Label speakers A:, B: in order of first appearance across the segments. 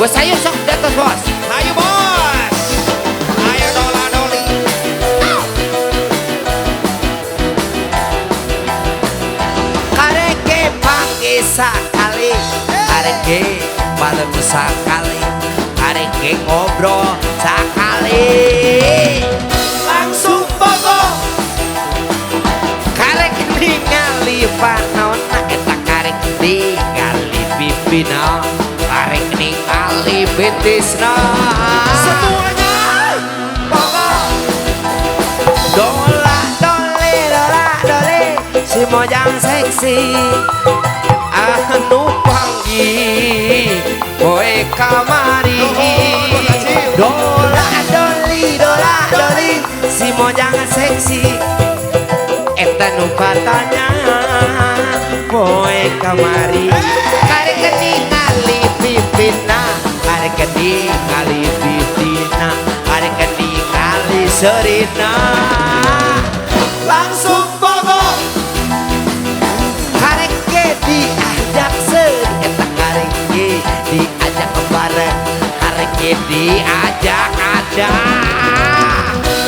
A: Bos ayo sok di atas bos.
B: Ayo bos. Ayo dola doli.
A: Kareke pake sakali, kareke bareng sakali, kareke ngobrol sakali.
B: Langsung bogo.
A: Karek ningali panonna eta karek ningali pipina, karek ningali betisna.
B: Semuanya bogo.
A: Dola dole si mojang seksi anu panggi boy kamari. Dola doli si mojang seksi eta nu patanya boy kamari. Karek ningali pipina, karek ningali pitina, karek ningali serina.
B: Langsung bogo.
A: Kareke diajak seri eta kareke diajak bareng, kareke diajak ada.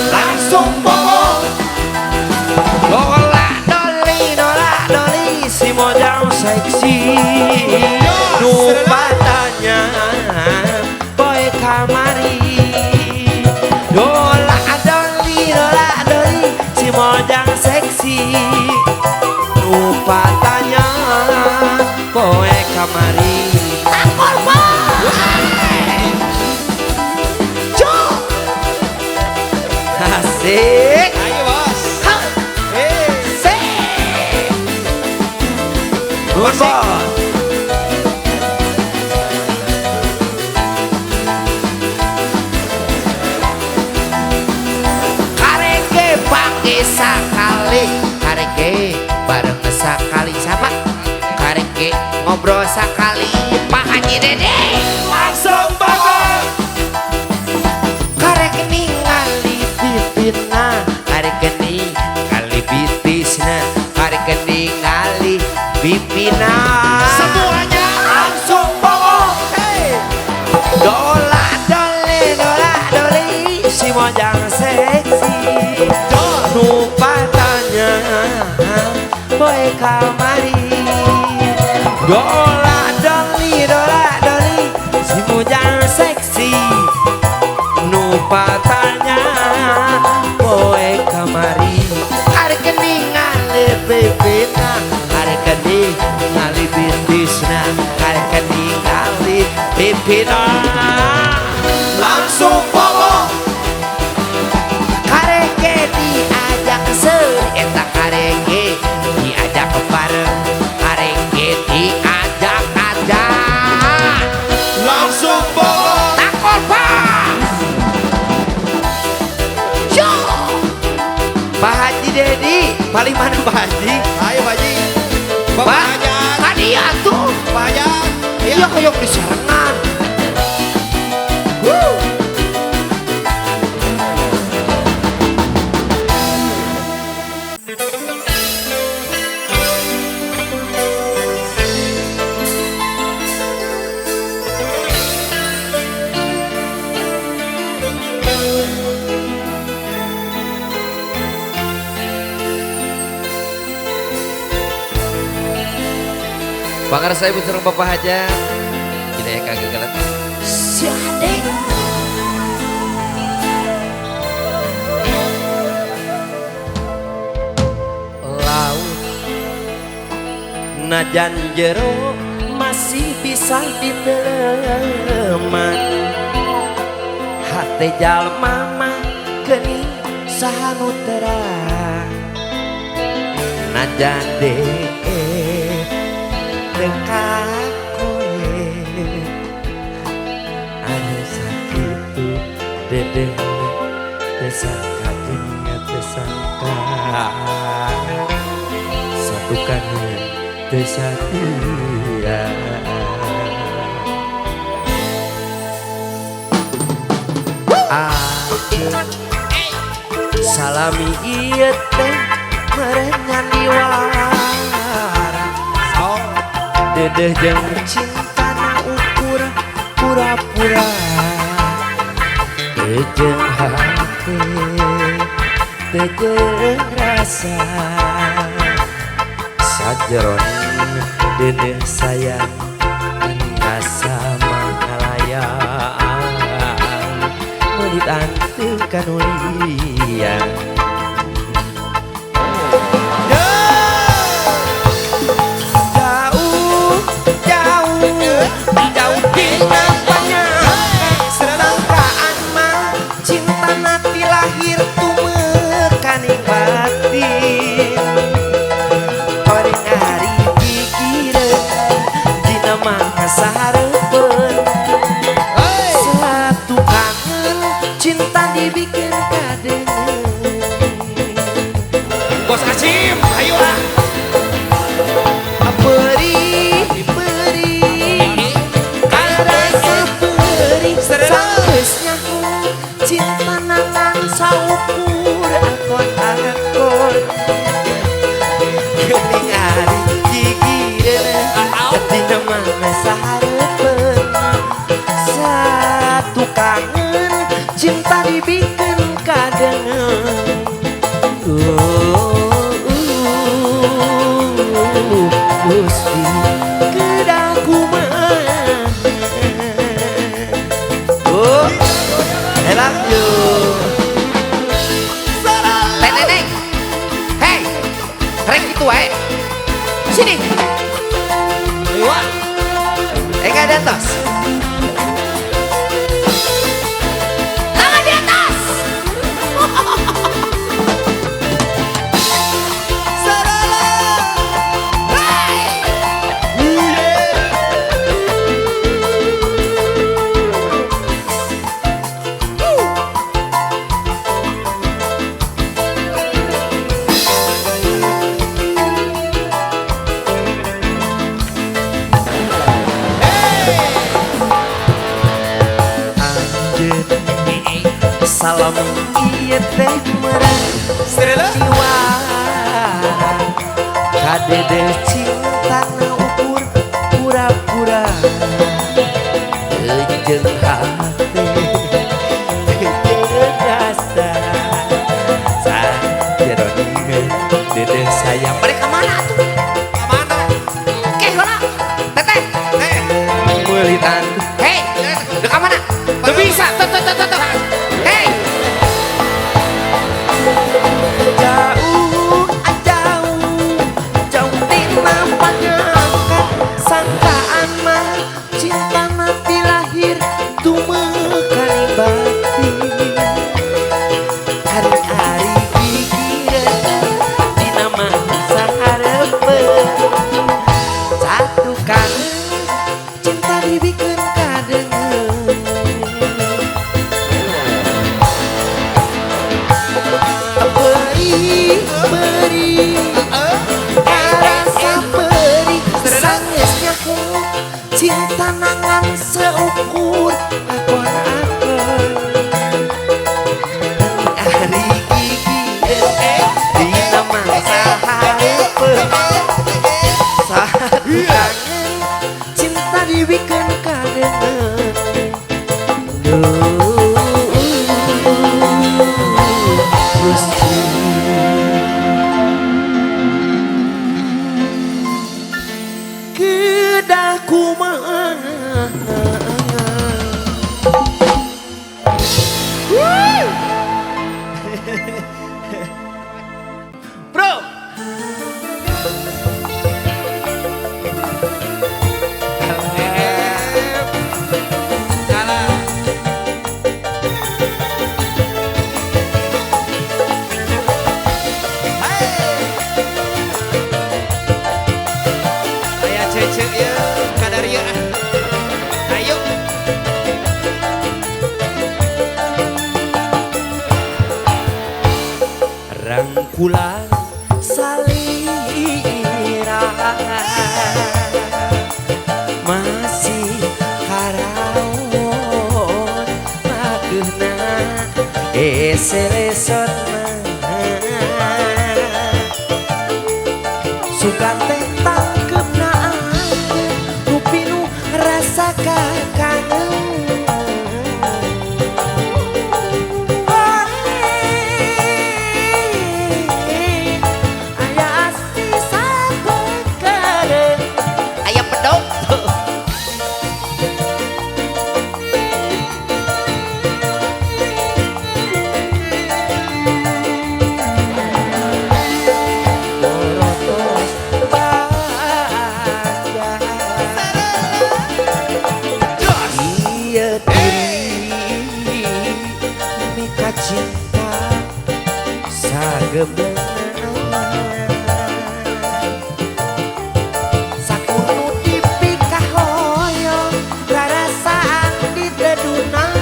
B: Langsung bogo.
A: Dola doli si mojang seksi nu patanya boy kamari. Dola doli si mojang seksi nu patanya boy kamari.
B: Akor
A: Asik.
B: Ayo bos.
A: Asik. Good boy. Kareke pake sakali, kareke bareng sakali siapa? Kareke ngobrol sakali Pak Haji Dede.
B: Langsung bogo.
A: Kareke ningali pipina, kareke ningali bitisna, kareke ningali pipina.
B: Semuanya langsung bogo. Hey.
A: Dola doli si mojang seksi nu patanya boy kamari. Dola doli si mojang seksi nu patanya boy kamari. Kareke ningali pipina, kareke ningali bitisna, kareke ningali pipina.
B: Langsung bogo.
A: Kareke diajak seri eta kareke diajak bareng, kareke diajak aja.
B: Langsung bogo.
A: Takor Pak. Yo. Pak Haji Dedi, paling mana Pak Haji?
B: Ayo Baji.
A: Pak,
B: Bapak
A: tadi atuh.
B: Banyak.
A: Iya kayak diserengan. Pangar saya butuh Bapak Haja. Kita ya kagak galat. Si adek. Laut najan jero masih bisa diteleman. Hate jalma mah geuning sahanu terang. Najan dekat koe anu sakitu dedeh tesangka jeung tesangka satu kangen tesatia. Salami ieu teh merengan diwara dedeh jeung cintana ukur pura-pura tejeng hati tejeng rasa sajeron dede sayang rasa manghalayaan melit anteu kanulian jauh dina panjang selangkaan mah cinta nati lahir tumekaning batin orang hari pikiran dina mana sahareupeun satu kangen cinta dibikin kadengen
B: Bos Asim, ayo lah.
A: cinta nangan saukur akon-akon geuning ari gigireun dina mana sahareupeun satu kangen cinta dibikeun kadengen Gusti kedah kumaha I love you. Nenek, hey, rek gitu wae. Sini. Wah, Eka di atas. Tangan di atas. Salam ieu teh meurang jiwa kadede cinta na ukur pura-pura tejeng hati tejeng rasa sajeroning dede sayang balik ke mana tuh?
B: Mana?
A: Oke, hola. Teteh. Meulitan. Hei, dek ka mana? Teu bisa. Tuh. Hei. Jauh tina panjangkan sangkaan mah cinta mati lahir tumekaning batin hari-hari pikiran dina mana sahareupeun satu kangen cinta dibikeun kadengen beri rasa beri sangesnya ku cinta nangan seukur akon-akon hari gigireun dina mangsa hareupeun satu kangen cinta dibikeun kadengen Gusti kedah kumaha Bro rangkulan salira masih haraon mageuna eselesotna sugan teh tangkeupna nu pinu rasa kangen sagebeungan sakunu dipikah hoyong rarasaan di dedunan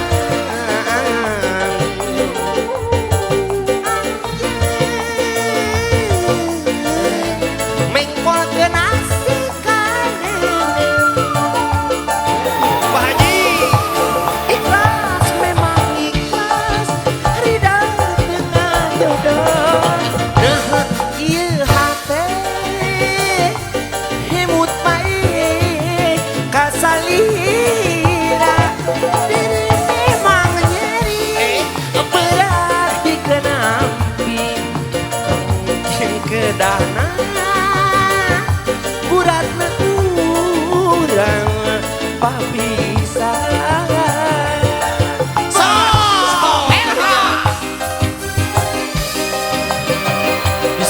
A: mengkol genasi kanenem
B: Pak Haji.
A: ikhlas memang ikhlas ridha dengan jodoh nah ieu hate hemut bae kasalira diri memang nyeri berat dikenampi mungkin kedana buratna urang papisa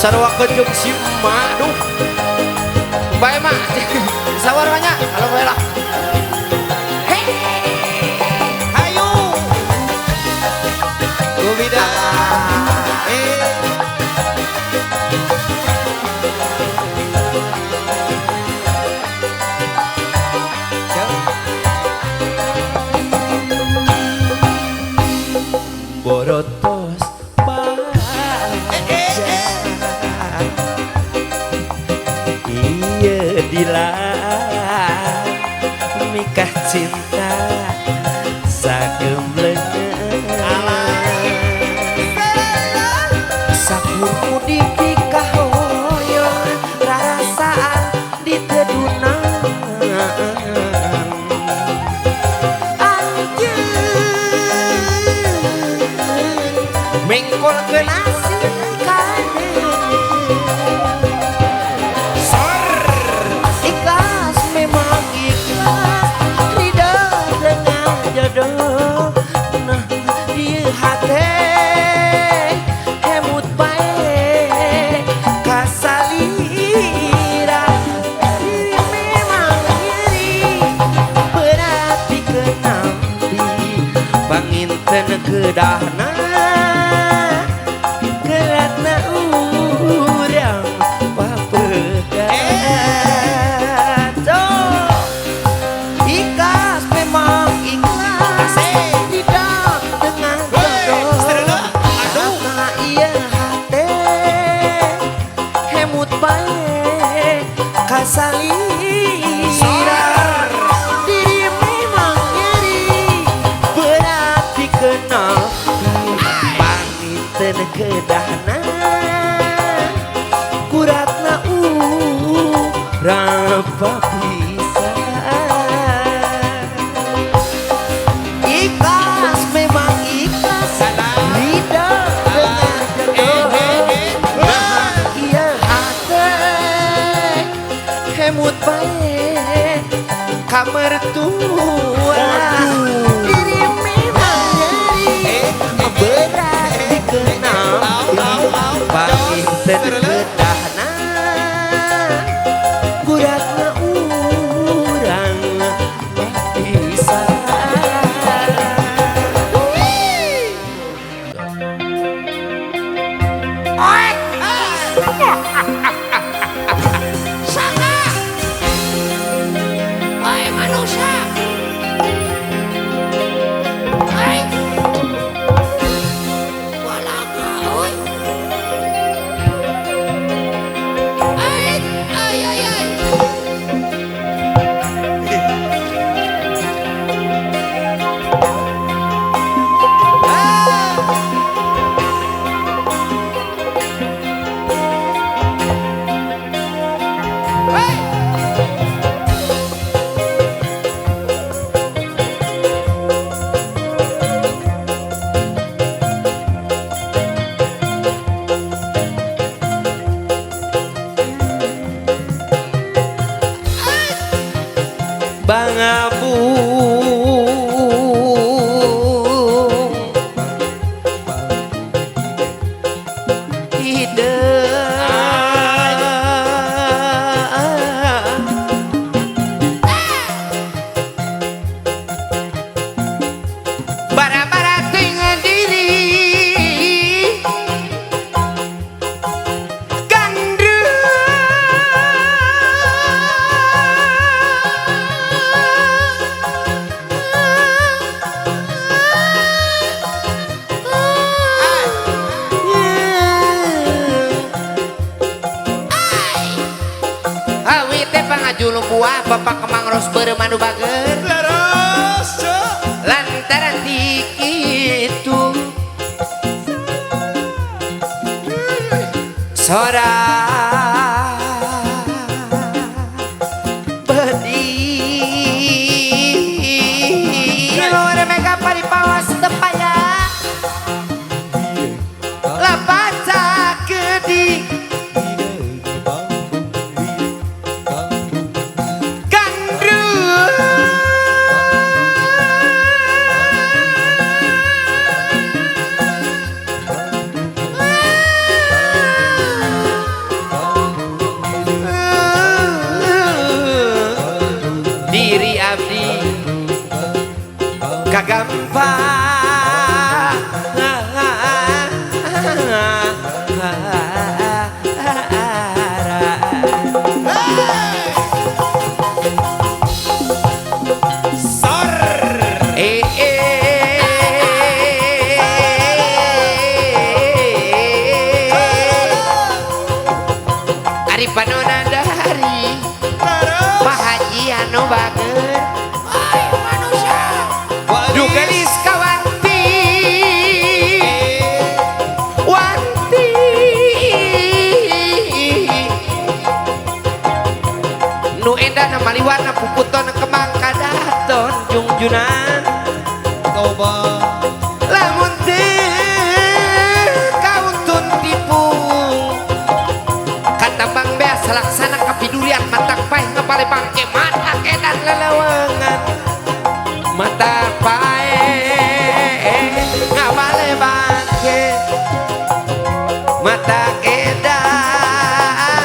B: Sarwa jeung si emak duh.
A: bae mah sawarwanya kalau bae lah
B: Hayu. Gubida.
A: borotos baja iya dilah mikah cinta sageubleungan sakunu dipikah hoyong rarasaan di tedunan mengkol genasi ikhlas memang ikhlas ridha dengan jodoh nah ieu hate hemut bae kasalira diri memang nyeri berat dikenampi panginten kedahna geratna urang papegat ikhlas memang ikhlas tidak dengan jodoh karena ieu hate hemut bae kasalira diri memang nyeri berat dikenal panginten kedahna kuratna urang papisa ikhlas memang ikhlas ridha dengan jodoh nah ieu hate hemut bae ka mertua diri memang nyeri berat dikenal panginten kedahna guratna urang papisa maju lumbuah bapak kemang ros beremanu bager
B: Laras cok.
A: lantaran itu sora bedi luar mega paripawas tepaya lah baca gedi diri abdi kagampang
B: Sor.
A: Ari panona dari
B: Laras.
A: Pak Haji anu bager ayo manusia dugelis kawanti wanti nu edan maliwarna puputon kemang kadaton jungjunan
B: Coba.
A: lamun teu kauntun tipu katambang beas laksana kapidurian matak paeh ngapale bangke mata kedan lelewengan mata paeh ngapale bangke mata kedan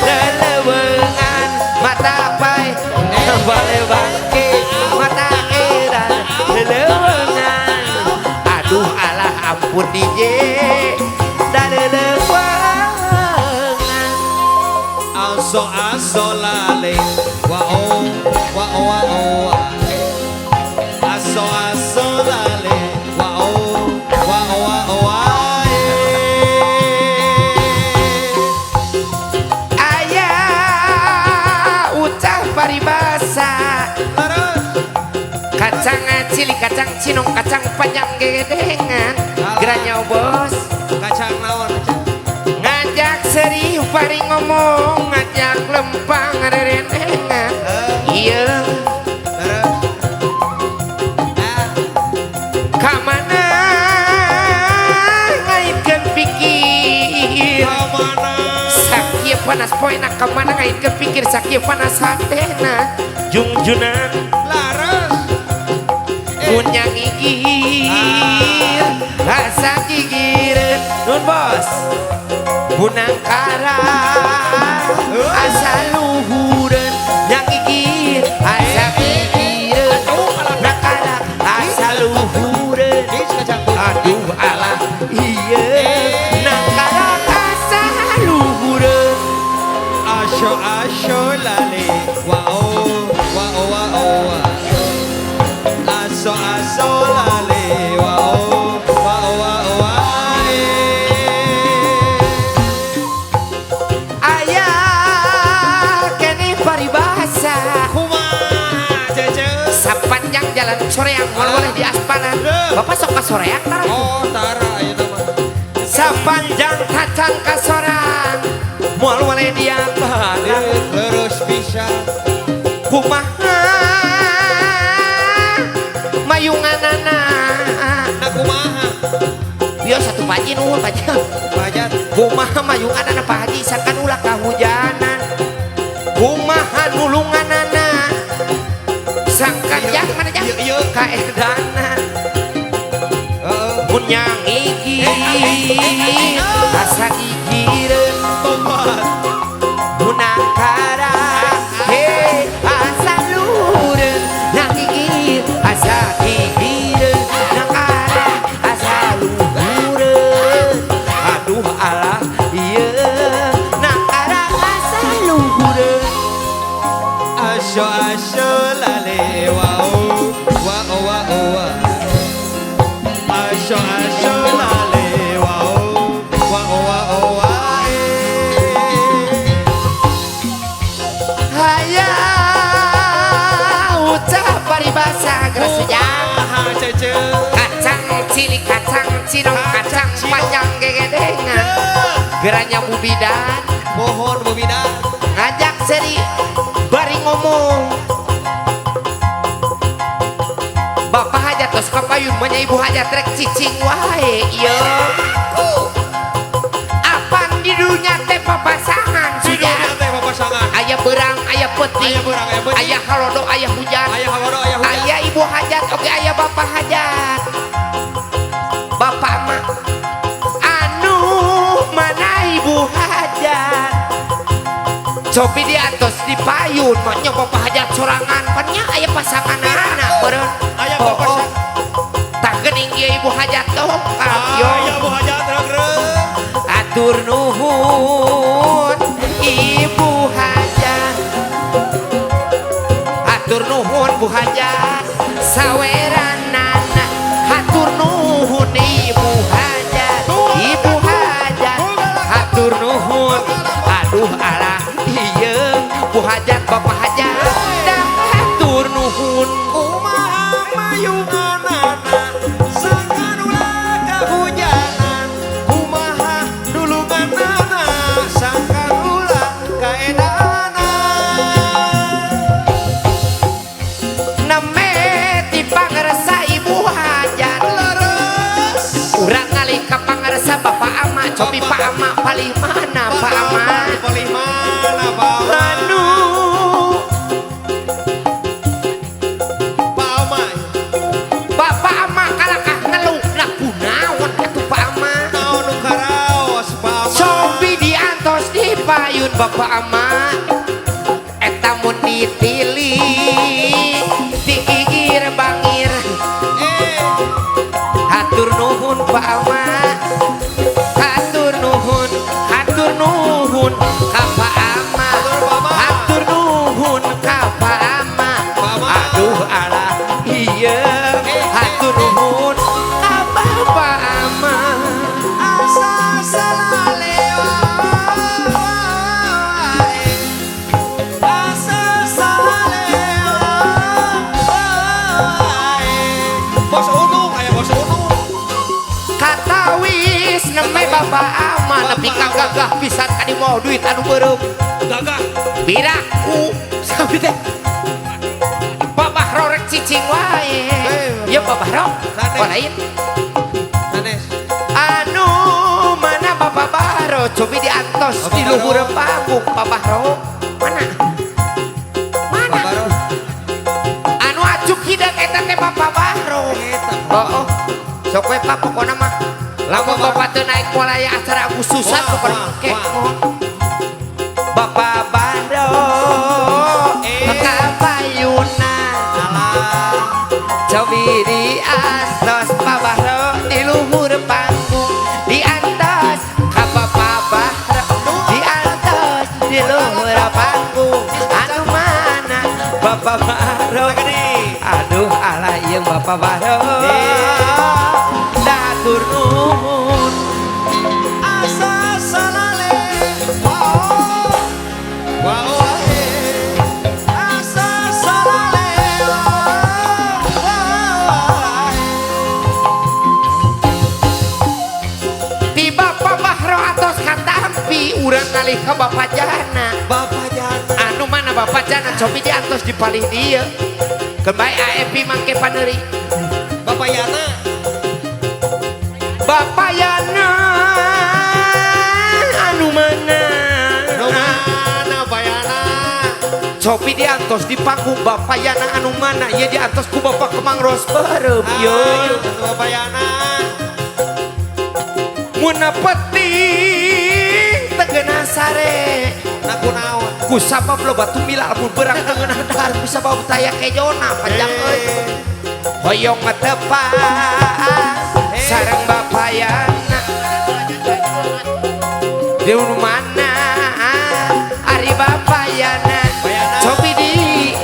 A: lelewengan mata paeh ngapale bangke mata kedan lelewengan aduh alah ampun DJ dan lelewengan
B: Aso aso lale. Wao wao wao. Aso aso lale. Wao wao wao.
A: ayah ucap paribasa
B: Laras.
A: kacang cilik kacang cinong kacang panjang gedengan geranya bos
B: Kacang naon aja.
A: ngajak serius pari ngomong ngajak lempang rerenengan iya
B: Laras.
A: kamana ngaitkan pikir
B: Kamana?
A: sakia panas poena kamana ngaitkan pikir sakia panas hatena jungjunan
B: Laras.
A: punya gigir rasa gigir nun bos punang kara asa luhureun yang gigir asa gigir nakara asa luhureun aduh alah iya nakara asa luhureun
B: Asyo asyo lale. Wao wao wao. Aso aso lale. Wao wao wao.
A: ayah kene paribasa
B: Kumaha cece.
A: sepanjang jalan soreang boleh di aspalan bapak sok ka soreang tara
B: Oh tara ayo nama.
A: sepanjang kacang ka soreang moal boleh di aspalan
B: Terus bisa.
A: kumaha mayunganana
B: Nah kumaha.
A: biar satu paji nuhun paji
B: Bajat.
A: kumaha mayunganana paji sakan ulah kahujanan kumaha nulunganana sangkan jak mana jak
B: Iya, iya.
A: kaedana
B: Heeh.
A: mun yang gigi asa gigireun
B: Tobat.
A: punang kara he asa luhureun yang gigir asa gigireun nang kara asa luhureun aduh alah ieu nang kara asa luhureun
B: Asyo asyo lale. Wao wao wao. Asyo asyo lale. Wao wao wao.
A: Kacang cilik, kacang cinong, kacang panjang gegedengan. Geranya bubidan,
B: Mohon Bu Bidan.
A: ngajak seri bari ngomong. Bapak hajat tos kapayun manya ibu hajat rek cicing wae ieu. Apan di dunia teh papasangan
B: Sudah
A: sudah.
B: teh papasangan.
A: Aya berang, aya peti,
B: Aya beurang, aya peuting.
A: aya halodo, aya hujan,
B: Aya halodo, aya hujan.
A: aya ibu hajat, oke aya bapak hajat. Bapak mah anu mana ibu hajat. Cobi di atas di payun, maknya bapak hajat sorangan, pannya aya pasangan anak beureun.
B: Aya papasangan.
A: Tak geuning ieu ibu hajat dongkap yo.
B: Aya Bu Hajat regreg.
A: Atur nuhun ibu hajat, atur nuhun bu hajat saweranana, atur nuhun ibu hajat, ibu hajat, atur nuhun. Aduh alah iya bu hajat bapak hajat dah atur nuhun.
B: Kumaha mayunganana sangkanula kahujanan. Kumaha dulunganana sangkanula kaedanan.
A: Name di pangarsa ibu hajat,
B: Leres.
A: urang ngali ka pangarsa bapak ama, cobi pak ama paling mana pak ama.
B: Paling mana Pak Ama?
A: Anu
B: Pak Ama.
A: bapak ama kalakah ngeluk lah kunaon atuh pak ama.
B: Naon nu karaos Pak Ama?
A: Cobi diantos di payun bapak ama, eta mun ditilih digigir bangir. Hatur nuhun pak ama, hatur nuhun ka pak ama, hatur nuhun ka pak ama. Aduh alah iya hatur nuhun ka bapak ama.
B: Asa salalewa. Asa salalewa. Bos Unung, aya Bos Unung.
A: Katawis neme bapak ama, nepi ka gagah pisan ka di mau duit anu beureum.
B: Gagah.
A: Biraku sabi teh bapak rorek cicing wae. Ya bapak ro
B: Sanes.
A: oh lain
B: Sanes.
A: anu mana bapak baro cobi diantos di luhur panggung bapak ro mana
B: Babaro.
A: anu acuk hideung eta teh bapak baro. Oh sok we pak pokona mah lamun bapak teu naik mulai acara Agustusan
B: Wah,
A: pokona
B: wah,
A: kek
B: wah.
A: bapak baro kapayuna cobi di atas bapak ro di luhur panggung di atas ka bapak baro di atas di luhur panggung anu mana bapak baro. Aduh alah yang bapak baro datur nuhun.
B: Asa salalewa. Wah, asa salalewa.
A: Di bapak bahro atos katampi urang ngalih ka bapak jana.
B: Bapak Jana.
A: Anu mana bapak jana cobi di atos dipalih dia kebaik AFP mangke paneri
B: Bapak Yana.
A: bapak yana anu mana
B: Nu mana Pak Yana?
A: cobi di atos di panggung bapak yana anu mana ya di atos ku bapak kemang ros barem yo
B: Ayo, Bapak Yana.
A: muna peting tegeuna sare
B: Naku naon?
A: ku sabab lo batu mila mun berang tegeuna dahar ku sabab taya kejona panjang euy hoyong ngetepan sareng bapayana di mana ari bapayana cobi di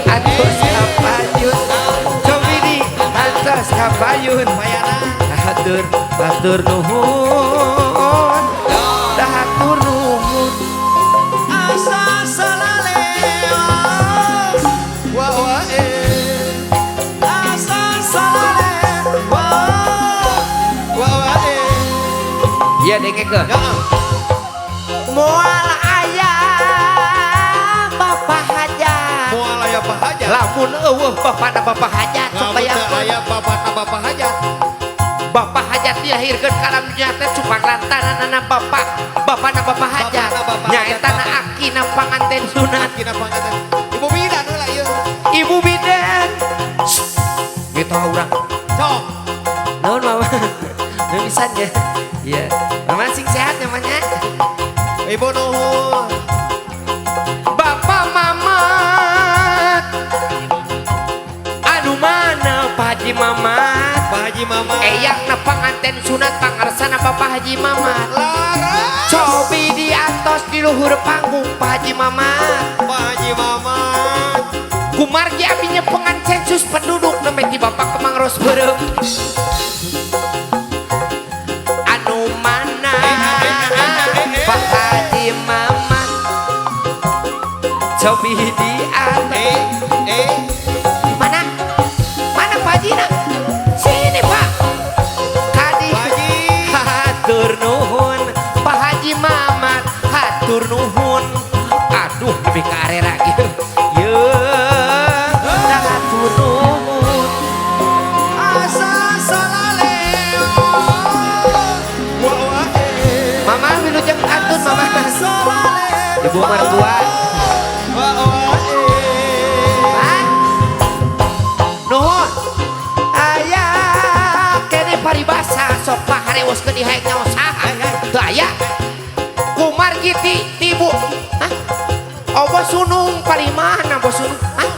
A: atas kapayun cobi di atas kapayun hatur nuhun hatur nuhun.
B: Asa salalewa. Wah, asa salalewa.
A: Ya dengeng ke.
B: Ya.
A: Moal ayah bapak hajat.
B: Moal aya Pak Hajat.
A: Lamun eueuh bapana bapak hajat
B: Lamun
A: supaya
B: teu aya bapana Bapak Hajat.
A: bapak hajat dilahirkeun ka alam dunya teh cuma lantaranana bapana bapak hajat.
B: Bapana bapak
A: Nyaeta na akina panganten sunat.
B: Kina panganten. Ibu bidan heula ieu.
A: Ibu bidan. Gitu urang.
B: Sok.
A: Naon mama? Nu pisan ya. Iya. Mama sing sehat namanya.
B: Ibu nuhun.
A: Bapak mama anu mana Pak Haji Mamat
B: Pak Haji Mama.
A: eyang na panganten sunat pangarsana Bapak Haji Mamat
B: Laras.
A: cobi diantos di luhur panggung Pak Haji Mamat
B: Pak Haji Mama.
A: kumargi abinya pengan sensus penduduk nemeti Bapak Kemang Rosberem anu mana Pak Haji Mamat cobi diantos mana Pak Haji nak sini Pak kadi
B: Pak Haji.
A: hatur nuhun Pak Haji Mamat hatur nuhun aduh lebih ke arera gitu ye hatur nuhun
B: Asa salaleo. Wa
A: Mama wilujeng antun Mama
B: salaleo.
A: ibu mertua
B: Wa
A: Hah? Nuhun ayah kene paribasa sok paharewos ke dihaek nyawa saha teu aya kumargi tibu hah obo sunung parimana bos sunung hah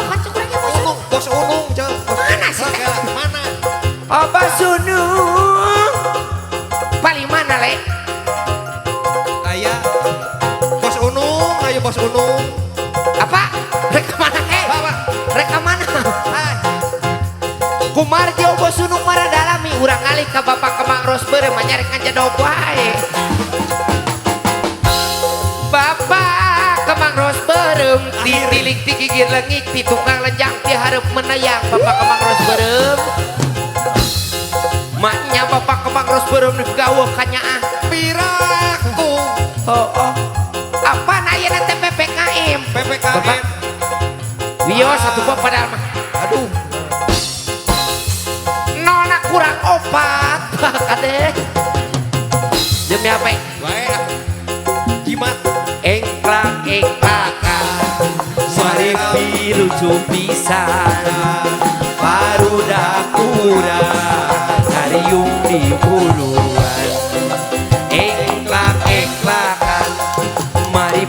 A: kan cukurangnya bos sunung
B: Bos Unung, Cek.
A: Mana sih?
B: Mana?
A: obo sunung parimana le
B: Aya Bos Unung, ayo Bos Unung.
A: apa rek mana
B: Apa?
A: rek mana
B: Hai.
A: kumargi obo sunung mara dalami urang ngalih ka Bapak Kemang Rosberem nyarek ngajadog wae Bapak Kemang Rosberem ditilik ti gigir lengit ti tukang lenjang ti hareup menayang Bapak Kemang Rosberem maknya Bapak Kemang Rosberem digaweuh ka nyaah
B: Piraku.
A: oh apa ayeuna teh PPKM
B: PPKM.
A: Bapak wios satu bapak padahal mah
B: Aduh.
A: nona kurang opat kadeh demi apa
B: Baik. Jimat.
A: engklak-engklakan mari lucu pisan barudak urang ngariung di buluan engklak-engklakan mari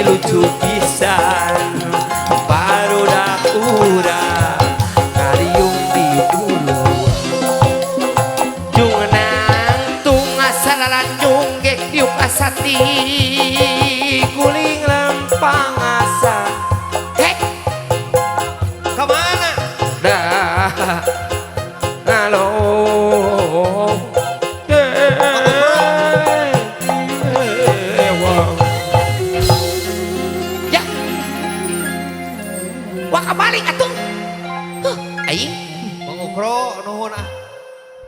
A: lucu pisan barudak urang ngariung di buluan jungnang tunga salalanjung ge yuk asati guling lempang